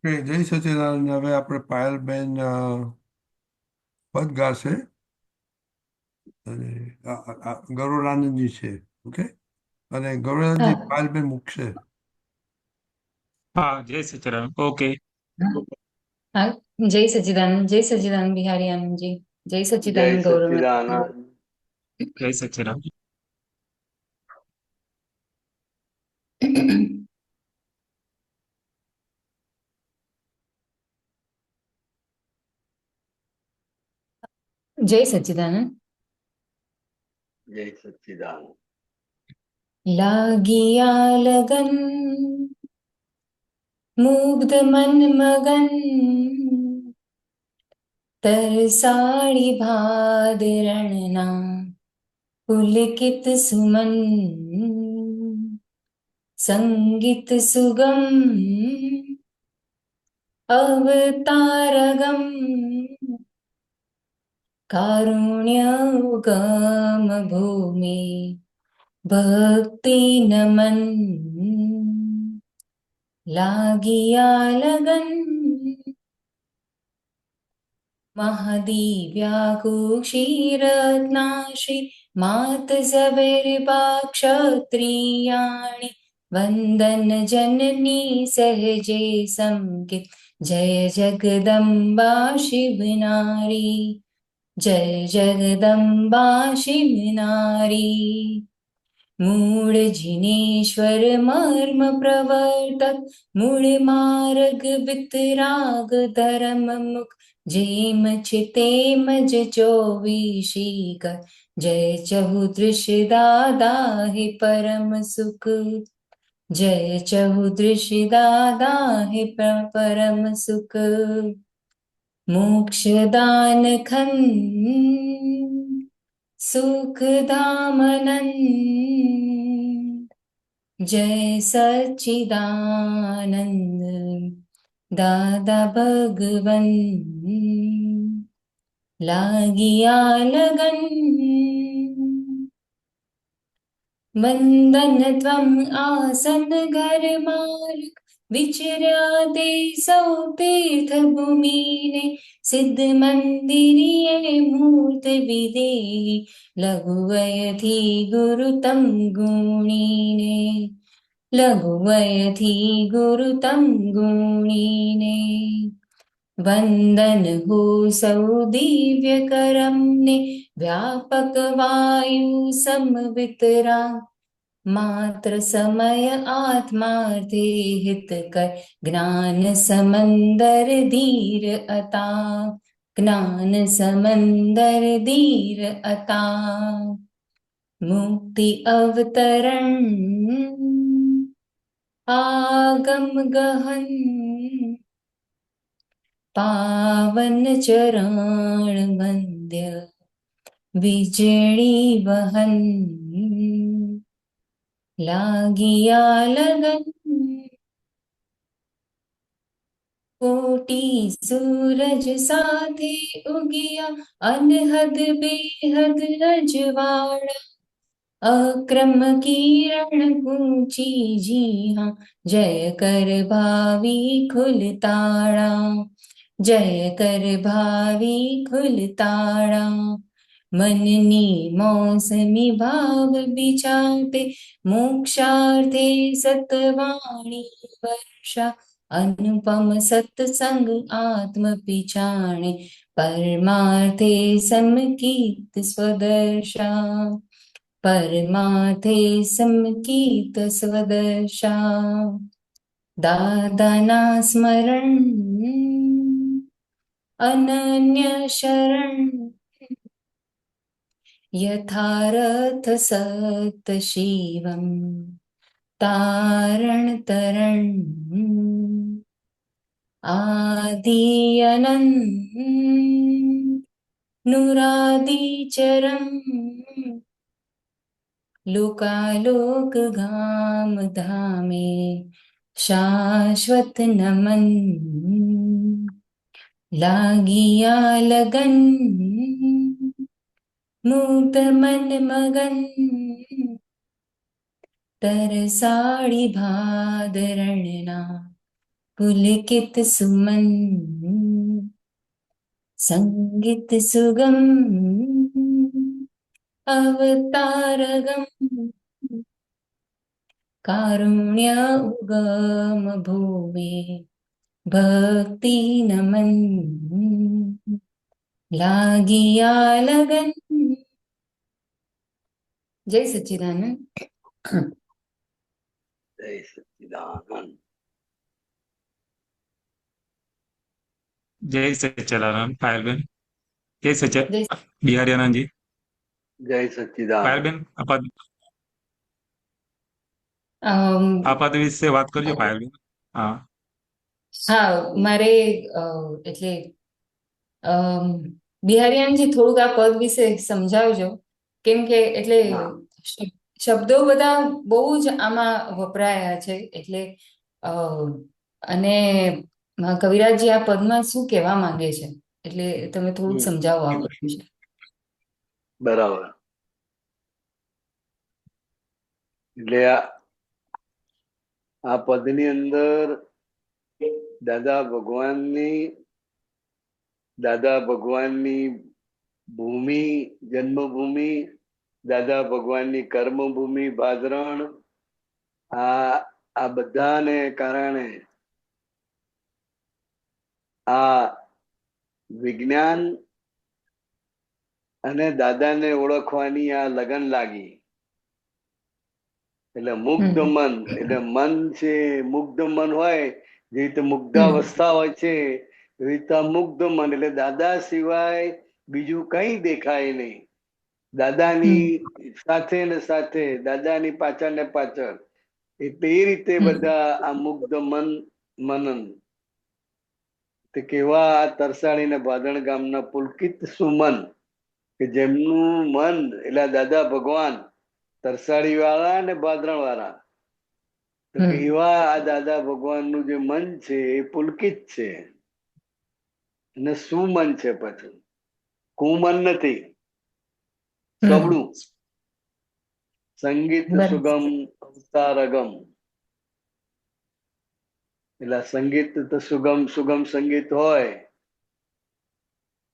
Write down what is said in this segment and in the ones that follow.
Okay, જય સચિદાનંદ. હવે આપણે પાયલબેન પદ ગાશે અને ગૌરવાનંદજી છે. ઓકે, અને ગૌરવાનંદજી હા પાયલબેન મૂકશે. हाँ जय सच्चिदानंद ओके। हाँ। जय सच्चिदानंद बिहारी आनंद जी। जय जय सच्चिदानंद गौरव। सच्चिदानंद। जय सच्चिदानंद। जय सच्चिदानंद। जय सच्चिदानंद। लागिया लगन मुग्ध मन मगन तरसाड़ी भादरणना पुलकित सुमन संगीत सुगम अवतारगम कारुण्य उगम भूमि भक्ति नमन लागिया लगन महदीव्याकुक्षीरत्नाश्री मात जवेर्बा क्षत्रियाणि वन्दन जननी सहजे संकित जय जगदम्बा शिवनारी जय जगदम्बा शिवनारी मूळ जिनेश्वर मर्म प्रवर्तक मूळ मार्ग वितराग धर्म मुख जेम छितेम ज चौवीशी कर जय चहुदृश दादा हे परम सुख जय चहुदृश दादा हे परम सुख मोक्षदान खन सुखदामनन् जय सच्चिदानंद दादा भगवन लागिया लगन वंदन त्वं आसन घर मालिक विचर्या ते सौ तीर्थ भूमिने सिद्ध मंदिरिये मूर्त विदेहि लघुवयथी गुरु तम गुणीने लघुवयथी गुरु तम गुणीने वंदन हो सौ दिव्य करम ने व्यापक वायु समवितरा मात्र समय आत्मार्थे हित कर ज्ञान समंदर धीर अता ज्ञान समंदर धीर अता मुक्ति अवतरण आगम गहन पावन चरण वंद्य बिजड़ी बहन लागिया लगन कोटि सूरज साथे उगिया अनहद बेहद रजवाड़ा अक्रम किरण गूंची जी हाँ जय कर भावी खुलताड़ा जय कर भावी खुलताड़ा मननी मौसमी भाव बिचाते मोक्षार्थे सतवाणी वर्षा अनुपम सत्संग आत्म पिछाणे परमार्थे समकीत स्वदर्शा परमार्थे समकीत स्वदर्शा दादाना स्मरण अनन्य शरण यथारथ सत शिवम तारण तरण आदि अनंत नुरादि चरम लोकालोक गाम धामे शाश्वत नमन लागिया लगन मुक्त मन मगन तरसाड़ी भादरणना पुलकित सुमन संगीत सुगम अवतारगम कारुण्य उगम भुवि भक्ति नमन लागिया लगन। जय सच्चिदानंद। जय सच्चिदानंद। जय सच्चिदानंद पायलबेन। जय सच्चिद जय बिहारी आनंद जी। जय सच्चिदानंद। पायलबेन अम, આપાત વિશે વાત કરજો પાયલબેન. હા હા મારે એટલે બિહારિયાનજી થોડુંક આ પદ વિશે સમજાવજો, કેમ કે એટલે હા. શબ્દો બધા બહુ જ આમાં વપરાયા છે, એટલે અ, અને કવિરાજજી આ પદમાં શું કહેવા માંગે છે, એટલે તમે થોડુંક હમ. સમજાવો આ પદ વિશે. બરાબર. એટલે આ પદની અંદર દાદા ભગવાનની ભૂમિ, જન્મભૂમિ, દાદા ભગવાનની કર્મભૂમિ ભાદરણ, આ બધાને કારણે આ વિજ્ઞાન અને દાદાને ઓળખવાની આ લગન લાગી. એટલે મુગ્ધ મન, એટલે મન છે મુગ્ધ મન હોય, જે રીતે મુગ્ધાવસ્થા હોય છે એવી રીતે મુગ્ધ મન, એટલે દાદા સિવાય બીજું કઈ દેખાય નહીં. દાદાની સાથે ને સાથે, દાદાની પાછળ ને પાછળ, એટલે એ રીતે બધા આ મુગ્ધ મનન તે કેવા આ તરસાળી ને ભાદરણ ગામના પુલકિત સુમન, કે જેમનું મન એટલે દાદા ભગવાન તરસાળી વાળા ને ભાદરણ વાળા, તો એવા આ દાદા ભગવાનનું જે મન છે એ પુલકિત છે અને સુમન છે. પછી કુમન નથી, સબળું. સંગીત સુગમ અવતારગમ, એટલે સંગીત તો સુગમ સંગીત હોય,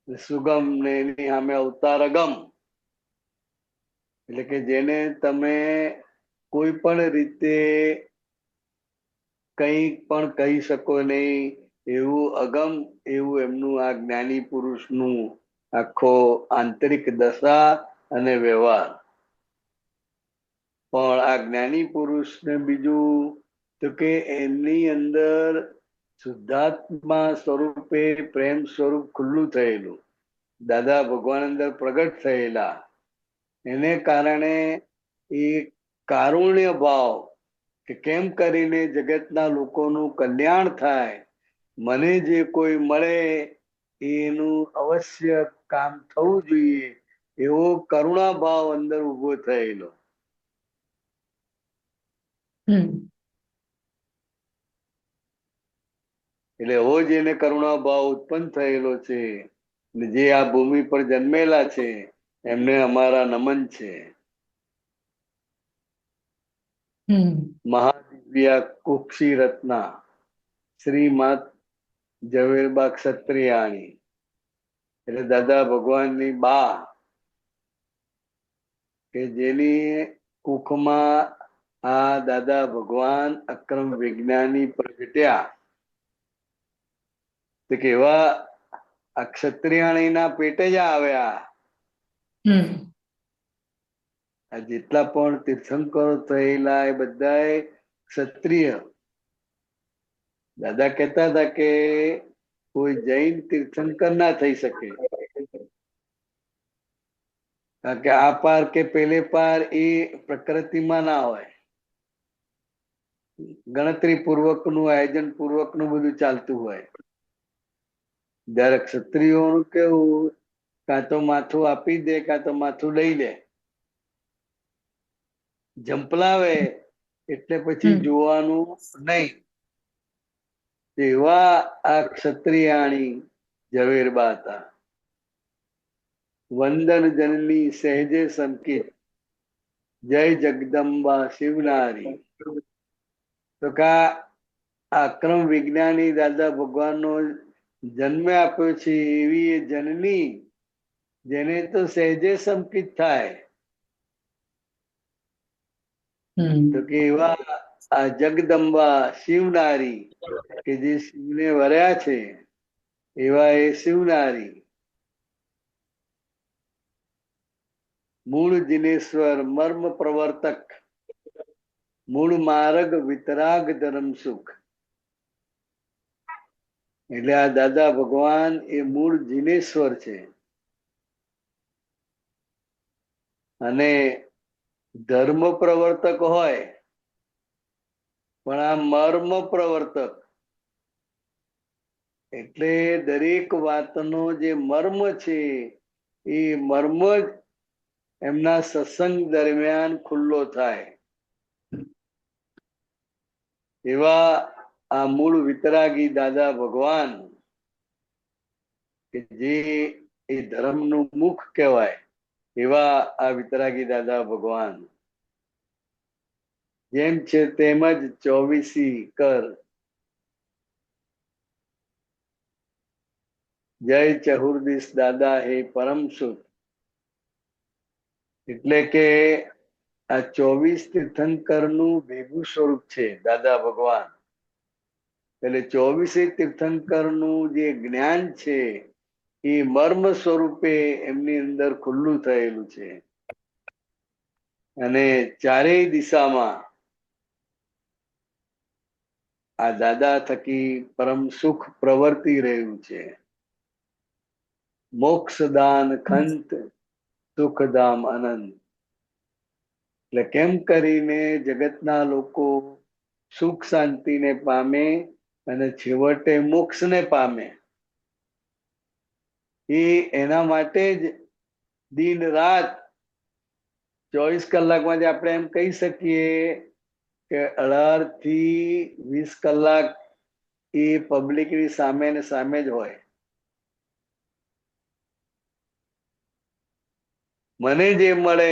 સુગમ ને એની સામે અવતારગમ, એટલે કે જેને તમે કોઈ પણ રીતે કઈ પણ કહી શકો નહીં એવું અગમ, એવું એમનું આ જ્ઞાની પુરુષનું આખો આંતરિક દશા અને વ્યવહાર. પણ આ જ્ઞાની પુરુષને બીજું તો કે એમની અંદર શુદ્ધાત્મા સ્વરૂપે પ્રેમ સ્વરૂપ ખુલ્લું થયેલું, દાદા ભગવાન અંદર પ્રગટ થયેલા, એને કારણે એ કારુણ્ય ભાવ, કે કેમ કરીને જગતના લોકોનું કલ્યાણ થાય, મને જે કોઈ મળે એનું અવશ્ય કામ થવું જોઈએ, એવો કરુણા ભાવ અંદર ઉભો થયેલો. એટલે એવો જ એને કરુણા ભાવ ઉત્પન્ન થયેલો છે. જે આ ભૂમિ પર જન્મેલા છે એમને અમારા નમન છે. મહાદિવ્યા કુક્ષી રત્ના શ્રીમાત ઝવેરબા ક્ષત્રિયાણી, એટલે દાદા ભગવાનની બા, કે જેની કુખમાં આ દાદા ભગવાન અક્રમ વિજ્ઞાની પ્રગટ્યા, તો કેવા આ ક્ષત્રિયાણીના પેટે જ આવ્યા. આ જેટલા પણ તીર્થંકરો થયેલા એ બધા ક્ષત્રિય. દાદા કહેતા હતા કે કોઈ જૈન તીર્થંકર ના થઈ શકે, કારણ કે આ પાર કે પેલે પાર એ પ્રકૃતિમાં ના હોય. ગણતરી પૂર્વકનું, આયોજન પૂર્વકનું બધું ચાલતું હોય. જયારે ક્ષત્રિયોનું કેવું, કાં તો માથું આપી દે કાં તો માથું લઈ લે, જંપલાવે એટલે પછી જોવાનું નહીં. એવા આ ક્ષત્રિયાણી ઝવેરબા હતા. વંદન જનની સહેજે સંકેત, જય જગદંબા શિવનારી. તો કા આક્રમ વિજ્ઞાની દાદા ભગવાનનો જન્મ આપ્યો છે એવી એ જનની, જેને તો સહેજે સંકિત થાય તો કે એવા આ જગદંબા શિવનારી કે જે શિવને વર્યા છે, એવા એ શિવનારી, મૂળ જિનેશ્વર મર્મ પ્રવર્તક, મૂળ માર્ગ વિતરાગ ધર્મ સુખ. એટલે આ દાદા ભગવાન એ મૂળ જિનેશ્વર છે અને ધર્મ પ્રવર્તક હોય, પણ આ મર્મ પ્રવર્તક એટલે દરેક વાતનો જે મર્મ છે એ મર્મ જ એમના સત્સંગ દરમિયાન ખુલ્લો થાય. એવા આ મૂળ વિતરાગી દાદા ભગવાન કે જે એ ધર્મનું મુખ કહેવાય, એવા આ વિતરાગી દાદા ભગવાન જેમ છે તેમ જ 24 કર. જય ચહુર્દિશ દાદા હે પરમ સુખ. એટલે કે આ 24 તીર્થંકર નું ભેગું સ્વરૂપ છે દાદા ભગવાન. એટલે 24 તીર્થંકર નું જે જ્ઞાન છે એ મર્મ સ્વરૂપે એમની અંદર ખુલ્લું થયેલું છે અને ચારેય દિશામાં આ દાદા થકી પરમ સુખ પ્રવર્તી રહ્યું છે. મોક્ષદાન ખંત સુખધામ અનંત. એટલે કેમ કરીને જગતના લોકો સુખ શાંતિને પામે અને છેવટે મોક્ષને પામે, એ એના માટે જ દિન રાત 24 કલાકમાં જ આપણે એમ કહી શકીએ કે 18 થી 20 કલાક એ પબ્લિકની સામે ને સામે જ હોય. મને જે મળે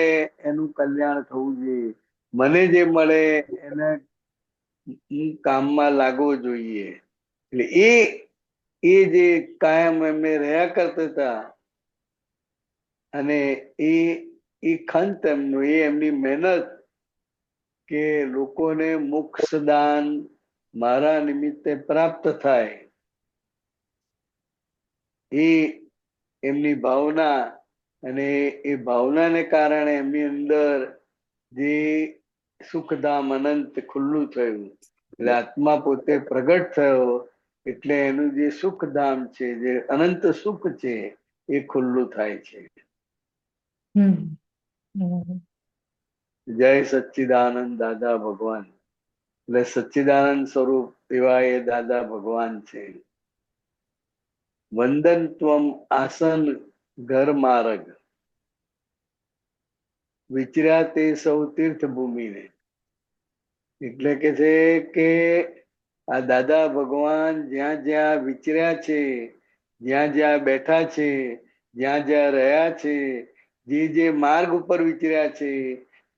એનું કલ્યાણ થવું જોઈએ, મને જે મળે એને હું કામમાં લાગવો જોઈએ. એટલે એ જે કાયમ એમને રહ્યા કરતા હતા અને એ ખંત એમનું, એ એમની મહેનત કે લોકોને મોક્ષદાન મારા નિમિત્તે પ્રાપ્ત થાય, એ એમની ભાવના અને એ ભાવનાને કારણે એમની અંદર જે સુખધામ અનંત ખુલ્લું થયું. એટલે આત્મા પોતે પ્રગટ થયો એટલે એનું જે સુખધામ છે, જે અનંત સુખ છે, એ ખુલ્લું થાય છે. જય સચ્ચિદાનંદ દાદા ભગવાન. એટલે સચ્ચિદાનંદ સ્વરૂપ એવા એ દાદા ભગવાન છે. વંદન ત્વમ આસન ઘર માર્ગ, વિચર્યા તે સૌ તીર્થ ભૂમિને. એટલે કે છે કે આ દાદા ભગવાન જ્યાં જ્યાં વિચર્યા છે, જ્યાં જ્યાં બેઠા છે, જ્યાં જ્યાં રહ્યા છે, જે માર્ગ ઉપર વિચર્યા છે,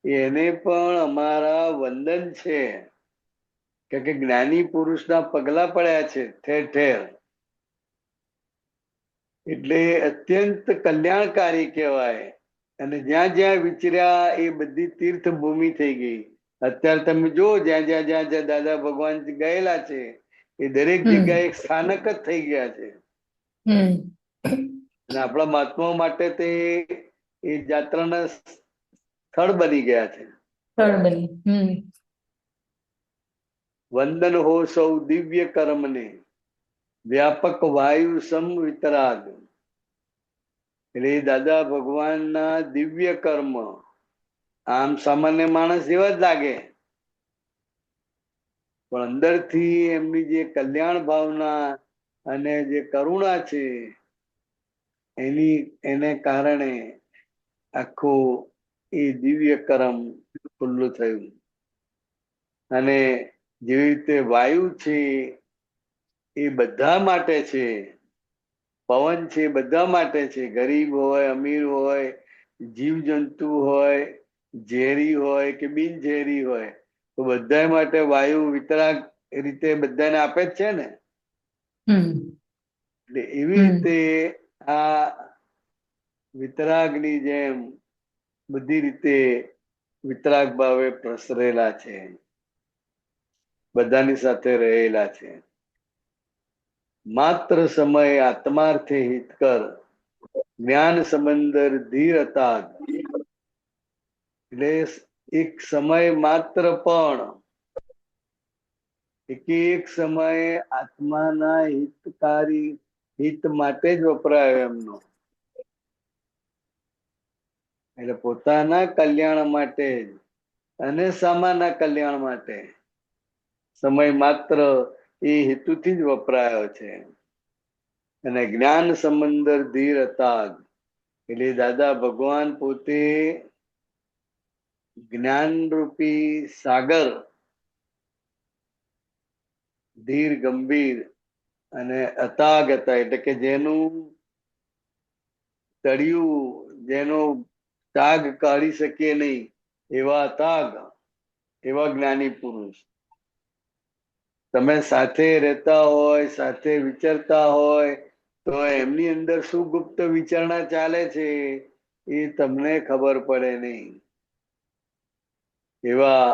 એને પણ અમારા વંદન છે. કે જ્ઞાની પુરુષના પગલા પડ્યા છે ઠેર ઠેર. એટલે અત્યંત કલ્યાણકારી કહેવાય. અને જ્યાં જ્યાં વિચર્યા એ બધી તીર્થ ભૂમિ થઈ ગઈ. અત્યારે તમે જો જ્યાં જ્યાં દાદા ભગવાન ગયેલા છે એ દરેક જગ્યાએ એક સ્થાનક જ થઈ ગયા છે. અને આપણા મહાત્માઓ માટે તે એ જાત્રાના સ્થળ બની ગયા છે. વંદન હો સૌ દિવ્ય કર્મને, વ્યાપક વાયુ સમ વિતરાગ. એટલે દાદા ભગવાનના દિવ્ય કર્મ આમ સામાન્ય માણસ જેવા જ લાગે, પણ અંદરથી એમની જે કલ્યાણ ભાવના અને જે કરુણા છે એને કારણે આખું એ દિવ્ય કર્મ ખુલ્લું થયું. અને જેવી રીતે વાયુ છે એ બધા માટે છે, પવન છે બધા માટે છે, ગરીબ હોય, અમીર હોય, જીવજંતુ હોય, ઝેરી હોય કે બિનઝેરી હોય, તો બધા માટે વાયુ વિતરાગ એ રીતે બધાને આપે જ છે ને. હમ એટલે એવી રીતે આ વિતરાગની જેમ બધી રીતે વિતરાગ ભાવે પ્રસરેલા છે, બધાની સાથે રહેલા છે. માત્ર સમય આત્માર્થે હિતકર જ્ઞાન સમંદર ધીર તાગ. એટલે એક સમય માત્ર પણ એક સમયે આત્માના હિતકારી હિત માટે જ વપરાયો એમનો. એટલે પોતાના કલ્યાણ માટે જ અને સામાના કલ્યાણ માટે સમય માત્ર એ હેતુથી જ વપરાયો છે. અને જ્ઞાન સમંદર ધીર તાગ એટલે દાદા ભગવાન પોતે જ્ઞાન રૂપી સાગર, ધીર ગંભીર અને અતાગ હતા. એટલે કે જેનું તળિયું, જેનો તાગ કાઢી શકે નહીં એવા અતાગ, એવા જ્ઞાની પુરુષ. તમે સાથે રહેતા હોય, સાથે વિચરતા હોય તો એમની અંદર શું ગુપ્ત વિચારણા ચાલે છે એ તમને ખબર પડે નહીં. એવા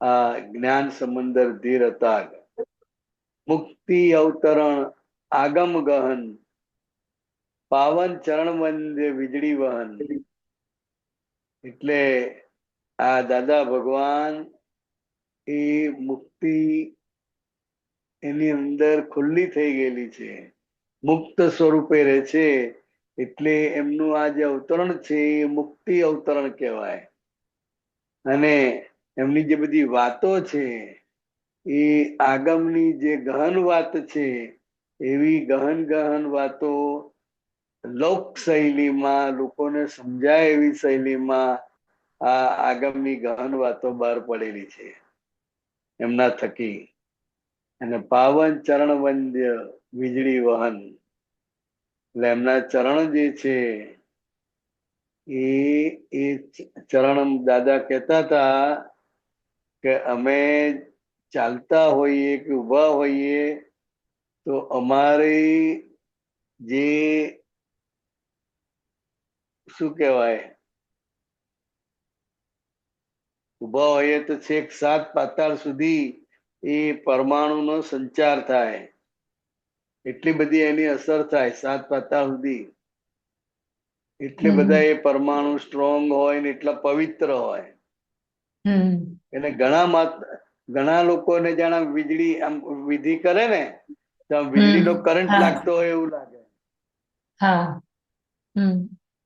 આ જ્ઞાન સમંદર ધીર તાગ, મુક્તિ અવતરણ આગમ ગહન, પાવન ચરણ વંદ્ય વીજળી વહન. એટલે આ દાદા ભગવાન એ મુક્તિ એની અંદર ખુલ્લી થઈ ગયેલી છે, મુક્ત સ્વરૂપે રહે છે. એટલે એમનું આ જે અવતરણ છે એ મુક્તિ અવતરણ કહેવાય. અને એમની જે બધી વાતો છે એ આગમની જે ગહન વાત છે, એવી ગહન ગહન વાતો લોક શૈલીમાં લોકોને સમજાય એવી શૈલીમાં આ આગમની ગહન વાતો બહાર પડેલી છે એમના થકી. અને પાવન ચરણ વંદ્ય વીજળી વહન, એટલે એમના ચરણ જે છે એ ચરણ દાદા કહેતા હતા કે અમે ચાલતા હોઈએ કે ઊભા હોઈએ તો અમારી જે શું કહેવાય, ઊભા હોઈએ તો છેક 7 પાતાળ સુધી એ પરમાણુનો સંચાર થાય, એટલી બધી એની અસર થાય 7 પાતાળ સુધી. એટલે બધા એ પરમાણુ સ્ટ્રોંગ હોય ને એટલા પવિત્ર હોય. એટલે ઘણા લોકોને જાણે વીજળી આમ વિધિ કરે ને તો વીજળીનો કરંટ લાગતો હોય એવું લાગે.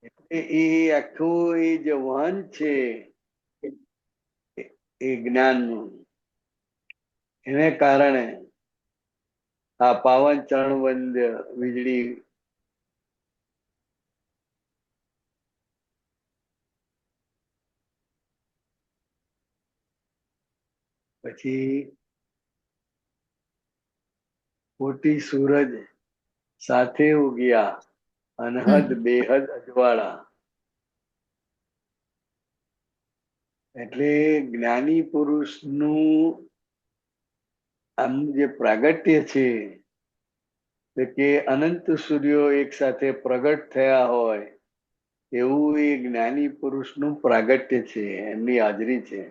એટલે એ આખું એ જે વહન છે એ જ્ઞાનનું, એને કારણે આ પાવન ચરણ વંદ્ય વીજળી પછી કોટી સૂરજ સાથે ઉગ્યા અનહદ બેહદ અજવાળા. એટલે જ્ઞાની પુરુષનું આમ જે પ્રાગટ્ય છે કે અનંત સૂર્યો એક સાથે પ્રગટ થયા હોય એવું એ જ્ઞાની પુરુષનું પ્રાગટ્ય છે, એમની હાજરી છે.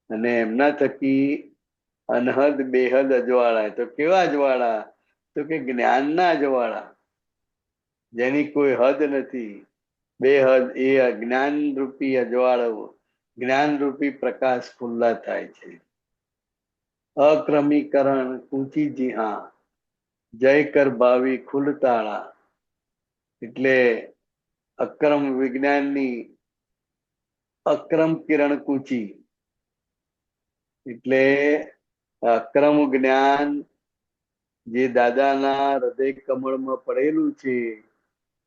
અને એમના થકી અનહદ બેહદ અજવાળા. તો કેવા અજવાળા? તો કે જ્ઞાનના અજવાળા, જેની કોઈ હદ નથી. બેહદ એ જ્ઞાન રૂપી અજવાળો, જ્ઞાન રૂપી પ્રકાશ ખુલ્લા થાય છે. અક્રમીકરણ કૂંચી જીહા, જય કર ભાવી ખુલતાળા. એટલે અક્રમ વિજ્ઞાનની અક્રમ કિરણ કૂચી, એટલે અક્રમ જ્ઞાન જે દાદાના હૃદય કમળમાં પડેલું છે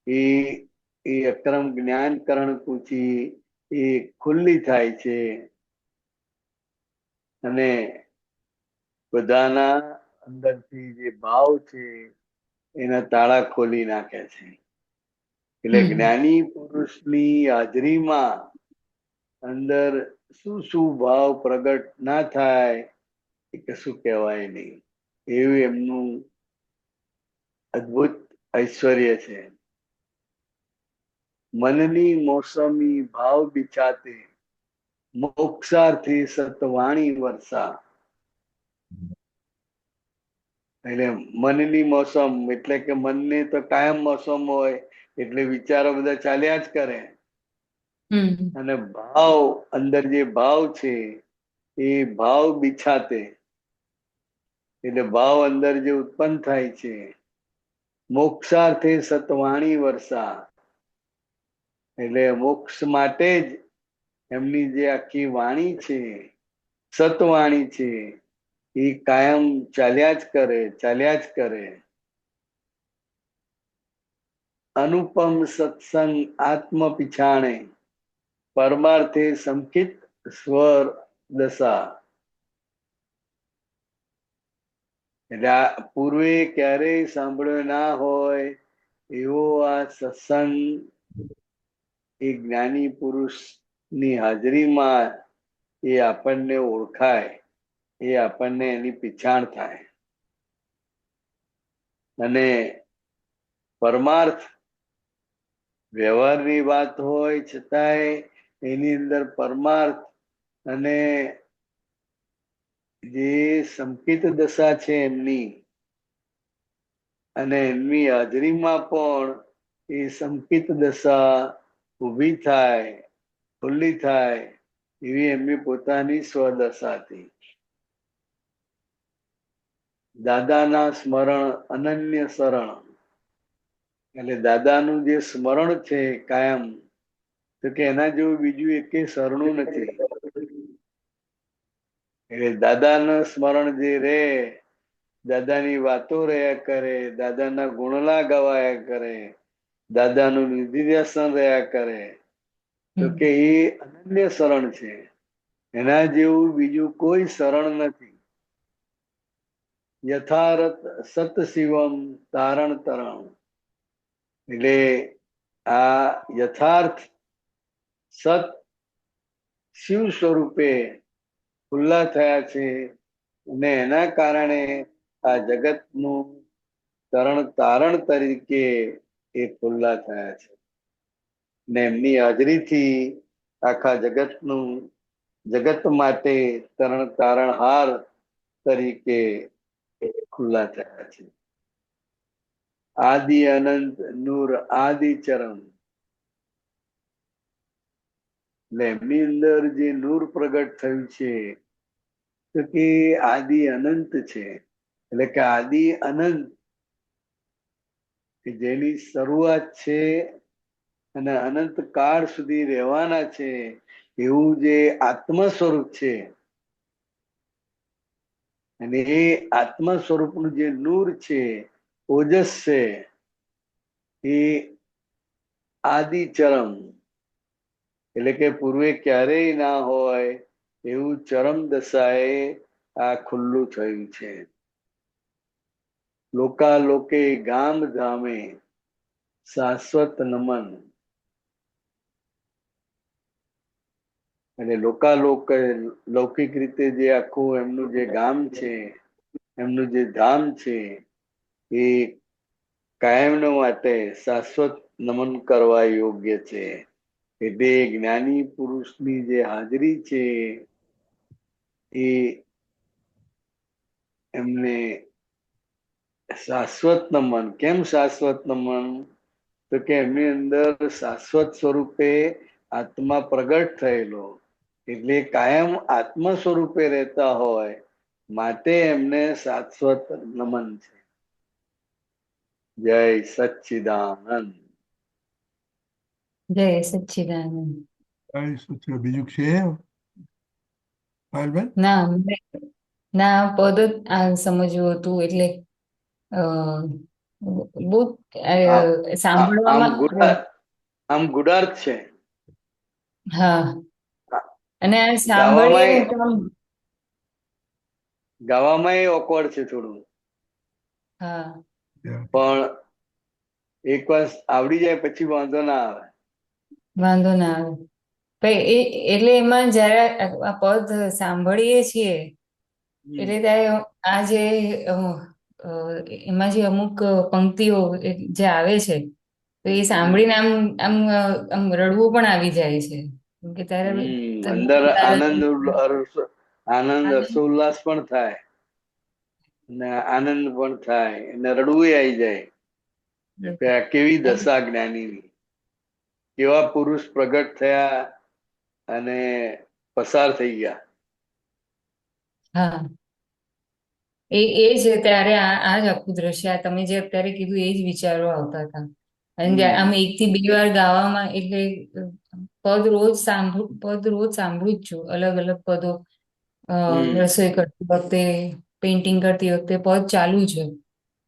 એ અક્રમ જ્ઞાન કરણ કૂચી એ ખુલ્લી થાય છે અને બધાના અંદરથી જે ભાવ છે એના તાળા ખોલી નાખે છે. એટલે જ્ઞાની પુરુષની હાજરીમાં અંદર શું શું ભાવ પ્રગટ ના થાય એ કશું કહેવાય નહીં. એવું એમનું અદ્ભુત ઐશ્વર્ય છે. મનની મોસમી ભાવ બિચાતે, મોક્ષાર્થી સતવાણી વર્ષા. એટલે મનની મોસમ એટલે કે મનને તો કાયમ મોસમ હોય, એટલે વિચારો બધા ચાલ્યા જ કરે. અને ભાવ, અંદર જે ભાવ છે એ ભાવ બિછાતે, એટલે ભાવ અંદર જે ઉત્પન્ન થાય છે. મોક્ષાર્થે સતવાણી વર્ષા, એટલે મોક્ષ માટે જ એમની જે આખી વાણી છે, સતવાણી છે, એ કાયમ ચાલ્યા જ કરે. અનુપમ સત્સંગ આત્મ પિછાણે, પરમાર્થે સંકિત સ્વર દશા. એટલે આ પૂર્વે ક્યારેય સાંભળ્યો ના હોય એવો આ સત્સંગ એ જ્ઞાની પુરુષની હાજરીમાં એ આપણને ઓળખાય, એ આપણને એની પીછાણ થાય. અને પરમાર્થ વ્યવહારની વાત હોય છતાંય એની અંદર પરમાર્થ અને જે સંકિત દશા છે એમની, અને એમની હાજરીમાં પણ એ સંકિત દશા ઊભી થાય, ખુલ્લી થાય, એવી એમની પોતાની સ્વદશા હતી. દાદાના સ્મરણ અનન્ય શરણ, એટલે દાદાનું જે સ્મરણ છે કાયમ, તો કે એના જેવું બીજું એકે શરણું નથી. એટલે દાદાનું સ્મરણ જે રે, દાદાની વાતો રહ્યા કરે, દાદાના ગુણલા ગવાયા કરે, દાદાનું નિધિધ્યાસન રહ્યા કરે, તો કે એ અનન્ય શરણ છે. એના જેવું બીજું કોઈ શરણ નથી. યથાર્થ સત શિવમ તારણ તરણ, એટલે આ યથાર્થ સત શિવ સ્વરૂપે ખુલ્લા થયા છે, અને એના કારણે આ જગતનું તારણ તરીકે એ ખુલ્લા થયા છે. ને એમની હાજરીથી આખા જગત માટે તારણહાર તરીકે ખુલ્લા થયા છે. આદિ અનંત નૂર આદિ ચરણ, એટલે એમની અંદર જે નૂર પ્રગટ થયું છે તો કે આદિ અનંત છે. એટલે કે આદિ અનંત કે જેની શરૂઆત છે અને અનંત કાળ સુધી રહેવાના છે, એવું જે આત્મ સ્વરૂપ છે, અને એ આત્મ સ્વરૂપનું જે નૂર છે, ઓજસ છે, એ આદિચરમ, એટલે કે પૂર્વે ક્યારેય ના હોય એવું ચરમ દશાએ આ ખુલ્લું થયું છે. લોકાલોકે ગામ ધામે શાશ્વત નમન, અને લૌકિક રીતે જે આખું એમનું જે ગામ છે, એમનું જે ધામ છે, એ કાયમ માટે શાશ્વત નમન કરવા યોગ્ય છે. એટલે જ્ઞાની પુરુષની જે હાજરી છે એ એમને શાશ્વત નમન. કેમ શાશ્વત નમન? તો કે એમની અંદર શાશ્વત સ્વરૂપે આત્મા પ્રગટ થયેલો, એટલે કાયમ આત્મ સ્વરૂપે રહેતા હોય માટે એમને શાશ્વત નમન છે. જય સચ્ચિદાનંદ. જય સચ્ચિદાનંદ. બીજું છે પાયલબેન? ના પદ જ આ સમજવું હતું, એટલે બહુ સાંભળવામાં. આમ ગુડાર્થ છે. હા, અને આ સાંભળીએ ને તો ગાવામાં ઓકવર્ડ છે થોડું. હા, પણ એક વાર આવડી જાય પછી વાંધો ના આવે. એટલે એમાં જયારે આ પદ સાંભળીએ છીએ એટલે ત્યારે આ જે એમાં જે અમુક પંક્તિઓ જે આવે છે તો એ સાંભળીને આમ આમ આમ રડવું પણ આવી જાય છે કેમ કે ત્યારે અંદર આનંદ આનંદ હર્ષોલ્લાસ પણ થાય ને આનંદ પણ થાય અને રડવું આવી જાય કે આ કેવી દશા જ્ઞાનીની, કેવા પુરુષ પ્રગટ થયા અને પસાર થઈ ગયા. હા એ જ ત્યારે આ જ આખું દ્રશ્ય આ તમે જે અત્યારે કીધું એ જ વિચારો આવતા હતા અને આમ 1 થી 2 વાર ગાવામાં એટલે પદ રોજ સાંભળું જ છું, અલગ અલગ પદો રસોઈ કરતી વખતે, પેઇન્ટિંગ કરતી વખતે પદ ચાલુ છે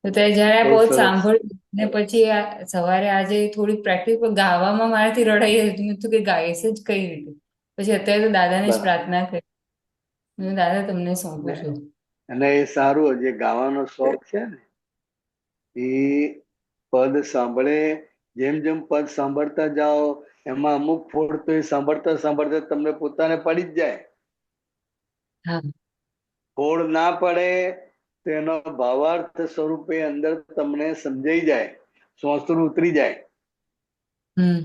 તો ત્યારે જયારે આ બહુ પદ સરસ. સાંભળ્યું ને પછી આ સવારે આજે થોડીક પ્રેક્ટિસ ગાવામાં મારાથી રડાઈ હતી, મેં કીધું કે ગાઈશ જ કઈ રીતે, પછી અત્યારે તો દાદાને જ બરાબર. પ્રાર્થના કરી, મેં દાદા તમને સોંપું છું. અને એ સારું, જે ગાવાનો શોખ છે ને એ પદ સાંભળે, જેમ જેમ પદ સાંભળતા જાઓ એમાં અમુક ફોડ તો એ સાંભળતા સાંભળતા તમને પોતાને પડી જ જાય. હા ફોડ ના પડે તો એનો ભાવાર્થ સ્વરૂપે અંદર તમને સમજાઈ જાય, સોંસરું ઉતરી જાય. હમ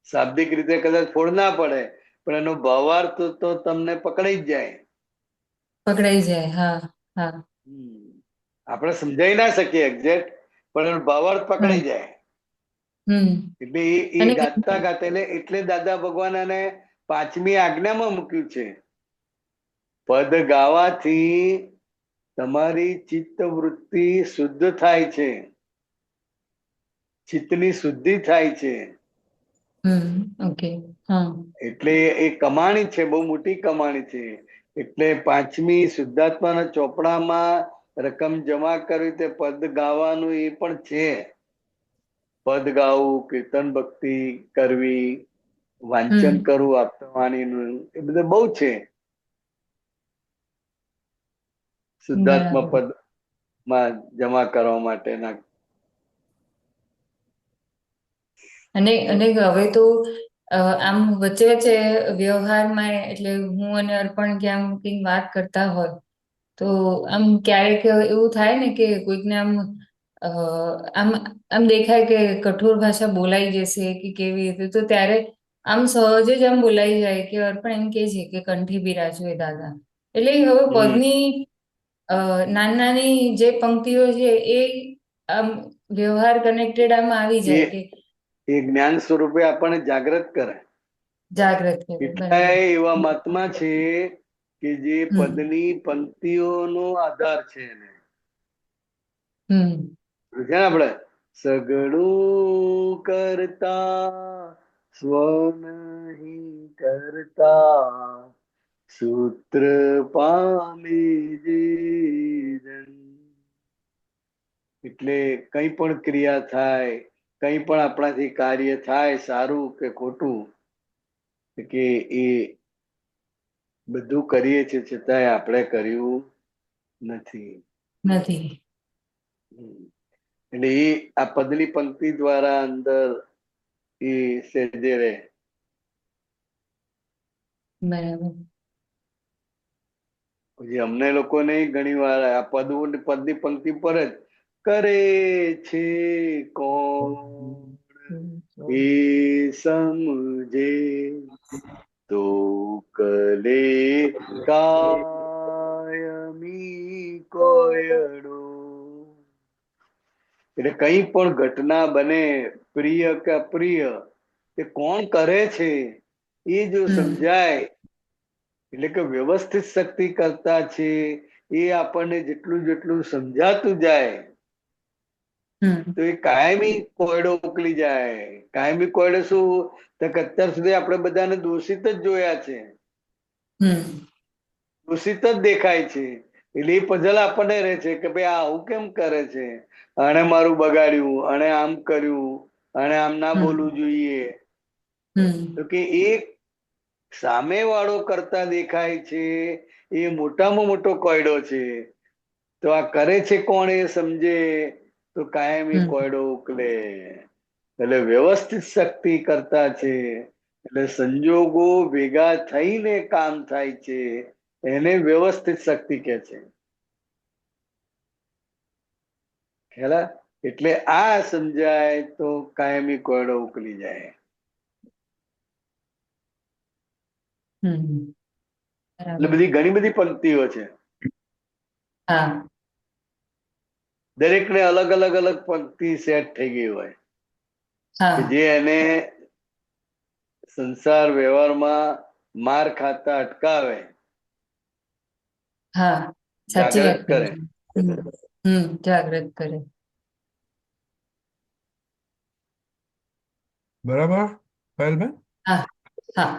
શાબ્દિક રીતે કદાચ ફોડ ના પડે પણ એનો ભાવાર્થ તો તમને પકડાઈ જ જાય. પકડાઈ જાય. હા હા આપણે સમજાઈ ના શકીએ એક્ઝેક્ટ, પણ એનો ભાવાર્થ પકડાઈ જાય. હમ એટલે એ અને ગાતા ગાતા એટલે દાદા ભગવાન એને 5મી આજ્ઞામાં મૂક્યું છે, પદ ગાવાથી તમારી ચિત્ત વૃત્તિ શુદ્ધ થાય છે, ચિત્તની શુદ્ધિ થાય છે. ઓકે. હા એટલે એ કમાણી છે, બહુ મોટી કમાણી છે. એટલે 5મી શુદ્ધાત્માના ચોપડામાં રકમ જમા કરવી તે પદ ગાવાનું એ પણ છે. પદ ગાવું, કીર્તન ભક્તિ કરવી, વાંચન કરવું આપવાણીનું, એ બધું બહુ છે શુદ્ધાત્મા બરાબર. પદમાં જમા કરવા માટેના. અને હવે તો આમ વચ્ચે વચ્ચે વ્યવહારમાં એટલે હું અને અર્પણ કે આમ કંઈક વાત કરતા હોય તો આમ ક્યારેક એવું થાય ને કે કોઈકને આમ આમ આમ દેખાય કે કઠોર ભાષા બોલાઈ જશે કે કેવી રીતે, તો ત્યારે આમ સહજ જ આમ બોલાઈ જાય કે અર્પણ એમ કે છે કે કંઠી બિરાજો એ દાદા, એટલે હવે પદની નાની નાની જે પંક્તિઓ છે એ આમ વ્યવહાર કનેક્ટેડ આમ આવી એ જાય કે એ જ્ઞાન સ્વરૂપે આપણને જાગૃત કરે. જાગ્રત કરે. કેટલાય બરાબર. એવા મહાત્મા છે કે જે હમ પદની પંક્તિઓનો આધાર છે એને. હમ છે ને આપણે સગડું કરતા સ્વ નહીં કરતા સૂત્ર પામે જે જન. એટલે કઈ પણ ક્રિયા થાય, કઈ પણ આપણાથી કાર્ય થાય, સારું કે ખોટું, કે એ બધું કરીએ છીએ છતાંય આપણે કર્યું નથી. એટલે એ આ પદની પંક્તિ દ્વારા અંદર એ સહેજે રહે. બરાબર. પછી અમને લોકોને ઘણી વાર આ પદની પંક્તિ પર જ કરે છે કોણ એ સમજે તો કલે કાયમી કોયડો. એટલે કઈ પણ ઘટના બને, પ્રિય કે અપ્રિય, એ કોણ કરે છે એ જો સમજાય, એટલે કે વ્યવસ્થિત શક્તિ કરતા છે એ આપણને જેટલું જેટલું સમજાતું જાય તો એ કાયમી કોયડો ઉકલી જાય. કાયમી કોયડો શું? તો કે અત્યાર સુધી આપણે બધાને દોષિત જ જોયા છે, દોષિત જ દેખાય છે. એટલે એ પઝલ આપણને રહે છે કે ભાઈ આ આવું કેમ કરે છે, આણે મારું બગાડ્યું, આણે આમ કર્યું, આણે આમ ના બોલવું જોઈએ. તો કે એક સામે વાળો કરતા દેખાય છે એ મોટામાં મોટો કોયડો છે. તો આ કરે છે કોણ એ સમજે તો કાયમી કોયડો ઉકલે. એટલે વ્યવસ્થિત શક્તિ કરતા છે, એટલે સંજોગો ભેગા થઈને કામ થાય છે. એને વ્યવસ્થિત શક્તિ કહે છે. ખ્યાલ આવ્યો? એટલે આ સમજાય તો કાયમી કોયડો ઉકલી જાય. હમ એટલે બરાબર. બધી ઘણી બધી પંક્તિઓ છે. હા દરેકને અલગ અલગ અલગ પંક્તિ સેટ થઈ ગઈ હોય કે હા જે એને સંસાર વ્યવહારમાં માર ખાતા અટકાવે, હા સાચી વાત જાગૃત કરે. કરી. જાગૃત કરે. બરાબર પાયલબેન? હા હા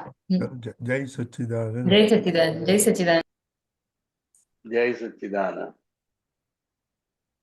જય સચ્ચિદાનંદ. જય સચિદાનંદ. જય સચિદાનંદ. જય સચ્ચિદાનંદ.